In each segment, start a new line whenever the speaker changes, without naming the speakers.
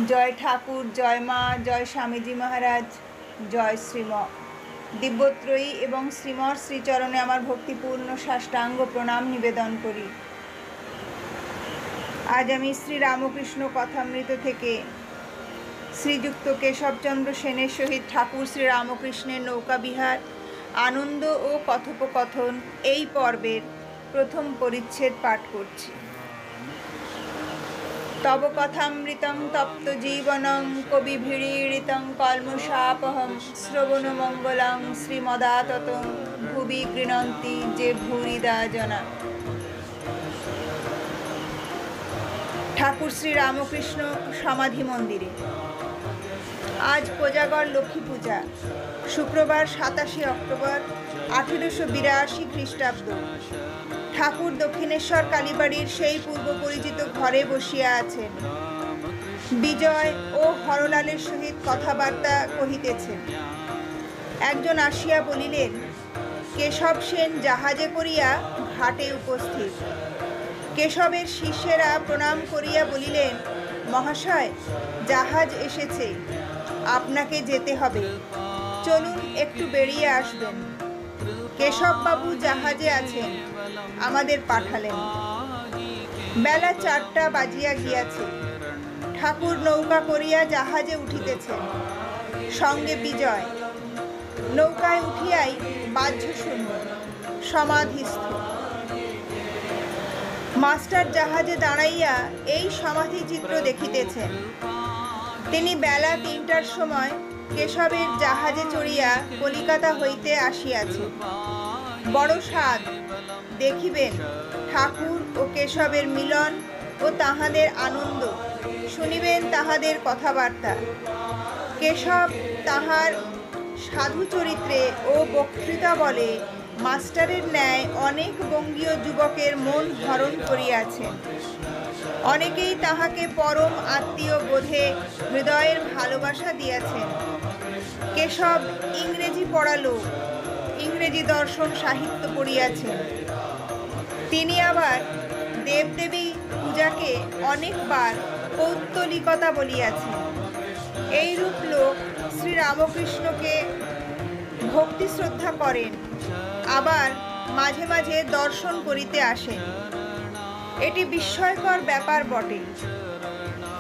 জয় ঠাকুর, জয় মা, জয় স্বামীজি মহারাজ, জয় শ্রীম দিব্যত্রয়ী এবং শ্রীমর শ্রীচরণে আমার ভক্তিপূর্ণ সাষ্টাঙ্গ প্রণাম নিবেদন করি। আজ আমি শ্রী রামকৃষ্ণ কথামৃত থেকে শ্রীযুক্ত কেশবচন্দ্র সেনের সহিত ঠাকুর শ্রী রামকৃষ্ণের নৌকাবিহার, আনন্দ ও কথোপকথন এই পর্বের প্রথম পরিচ্ছেদ পাঠ করছি। তব কথামৃতং তপ্ত জীবনং কবিভিড়ীড়িতং কলমশাপহং শ্রবণমঙ্গলং শ্রীমদাততং ভুবি গৃণন্তি যে ভূরিদা জনা। ঠাকুর শ্রী রামকৃষ্ণ সমাধি মন্দিরে। আজ কোজাগর লক্ষ্মী পূজা, শুক্রবার 27 অক্টোবর 1882 খ্রিস্টাব্দ। ঠাকুর দক্ষিণেশ্বর কালীবাড়ির সেই পূর্ব পরিচিত ঘরে বসিয়া আছেন। বিজয় ও হরলালের সহিত কথাবার্তা কহিতেছেন। একজন আসিয়া বলিলেন, কেশব সেন জাহাজে করিয়া ঘাটে উপস্থিত। কেশবের শিষ্যেরা প্রণাম করিয়া বলিলেন, মহাশয়, জাহাজ এসেছে, আপনাকে যেতে হবে, চলুন একটু বেরিয়ে আসবেন। কেশববাবু জাহাজে আছেন, আমাদের পাঠালেন। বেলা 4টা বাজিয়া গিয়াছে। ঠাকুর নৌকা করিয়া জাহাজে উঠিতেছেন, সঙ্গে বিজয়। নৌকায় উঠিয়াই বাহ্যশূন্য সমাধিস্থ। মাস্টার জাহাজে দাঁড়াইয়া এই সমাধি চিত্র দেখিতেছেন। তিনি বেলা 3টার সময় কেশবের জাহাজে চড়িয়া কলিকাতা হইতে আসিয়াছেন। বড় সাধ দেখিবেন ঠাকুর ও কেশবের মিলন ও তাহাদের আনন্দ, শুনিবেন তাহাদের কথাবার্তা। কেশব তাহার সাধু চরিত্রে ও বক্তৃতা বলে মাস্টারের ন্যায় অনেক বঙ্গীয় যুবকের মন হরণ করিয়াছেন। অনেকেই তাহাকে পরম আত্মীয় বোধে হৃদয়ের ভালোবাসা দিয়াছেন। কেশব ইংরেজি পড়ালো, ইংরেজি দর্শন সাহিত্য পড়িয়াছেন। তিনি আবার দেবদেবী পূজাকে অনেকবার পৌত্তলিকতা বলিয়াছেন। এইরূপ লোক শ্রী রামকৃষ্ণকে ভক্তি শ্রদ্ধা করেন, আবার মাঝে মাঝে দর্শন করিতে আসেন। এটি বিস্ময়কর ব্যাপার বটে।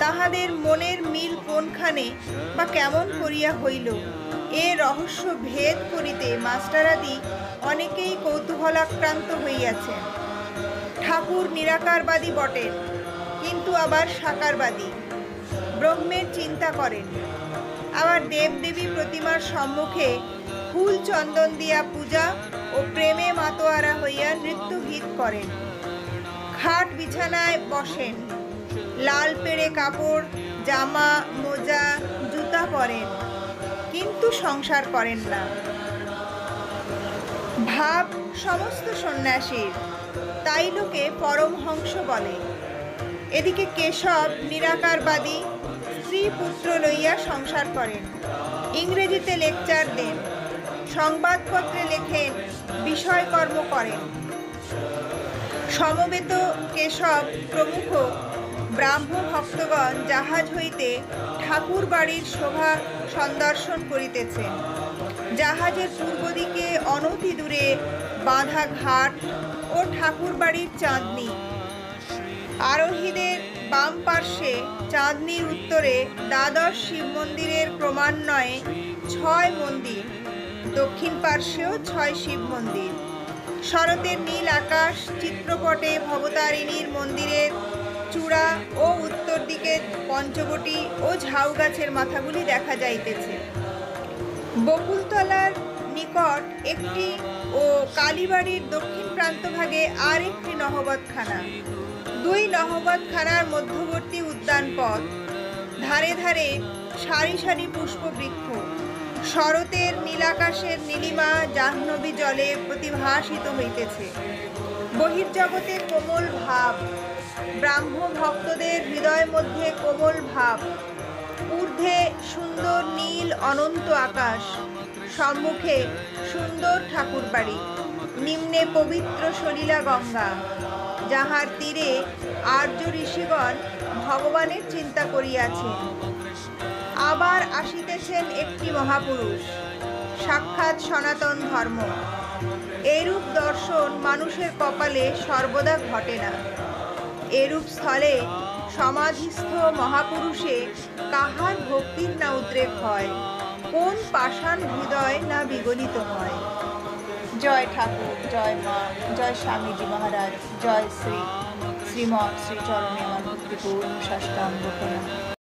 তাহাদের মনের মিল কোনখানে বা কেমন করিয়া হইল, এ রহস্য ভেদ করিতে মাস্টারাদি অনেকেই কৌতূহলাক্রান্ত হইয়াছেন। ঠাকুর নিরাকারবাদী বটেন, কিন্তু আবার সাকারবাদী, ব্রহ্মের চিন্তা করেন। আবার দেবদেবী প্রতিমার সম্মুখে ফুল চন্দন দিয়া পূজা ও প্রেমে মাতোয়ারা হইয়া নৃত্য গীত করেন। খাট বিছানায় বসেন, লাল পেড়ে কাপড়, জামা, মোজা, জুতা পরেন, কিন্তু সংসার করেন না। ভাব সমস্ত সন্ন্যাসীর, তাই লোকে পরমহংস বলে। এদিকে কেশব নিরাকারবাদী, স্ত্রী পুত্র লইয়া সংসার করেন, ইংরেজিতে লেকচার দেন, সংবাদপত্রে লেখেন, বিষয়কর্ম করেন। সমবেত কেশব প্রমুখ ব্রাহ্ম ভক্তগণ জাহাজ হইতে ঠাকুর বাড়ির শোভা সন্দর্শন করিতেছেন। জাহাজের পূর্ব দিকে অনতি দূরে বাঁধা ঘাট ও ঠাকুর বাড়ির চাঁদনি। আরোহীদের বাম পার্শ্বে চাঁদনির উত্তরে দ্বাদশ শিব মন্দিরের ক্রমান্বয়ে 6 মন্দির, দক্ষিণ পার্শ্বেও 6 শিব মন্দির। শরতের নীল আকাশ চিত্রপটে ভবতারিণীর মন্দিরের চূড়া ও উত্তর দিকে পঞ্চবটি ও ঝাউ গাছের মাথাগুলি দেখা যাইতেছে। বকুলতলার নিকট একটি ও কালীবাড়ির দক্ষিণ প্রান্তভাগে আর একটি নহবতখানা। 2 নহবতখানার মধ্যবর্তী উদ্যান পথ, ধারে ধারে সারি সারি পুষ্পবৃক্ষ। শরতের নীলাকাশের নীলিমা জাহ্নবী জলে প্রতিভাসিত হইতেছে। বহির্জগতে কোমল ভাব, ব্রাহ্ম ভক্তদের হৃদয় মধ্যে কোমল ভাব। ঊর্ধ্বে সুন্দর নীল অনন্ত আকাশ, সম্মুখে সুন্দর ঠাকুর বাড়ি, নিম্নে পবিত্র সলিলা গঙ্গা। যাহার তীরে আর্য ঋষিগণ ভগবানের চিন্তা করিয়াছেন। আবার আসিতেছেন একটি মহাপুরুষ, সাক্ষাৎ সনাতন ধর্ম। এরূপ দর্শন মানুষের কপালে সর্বদা ঘটে না। এরূপ স্থলে সমাধিস্থ মহাপুরুষে কাহার ভক্তির না উদ্রেক হয়, কোন পাষাণ হৃদয় না বিগলিত হয়। জয় ঠাকুর, জয় মা, জয় স্বামীজি মহারাজ, জয় শ্রী শ্রীমৎ শ্রীচরণে আমার ভক্তিপূর্ণ সাষ্টাঙ্গ প্রণাম।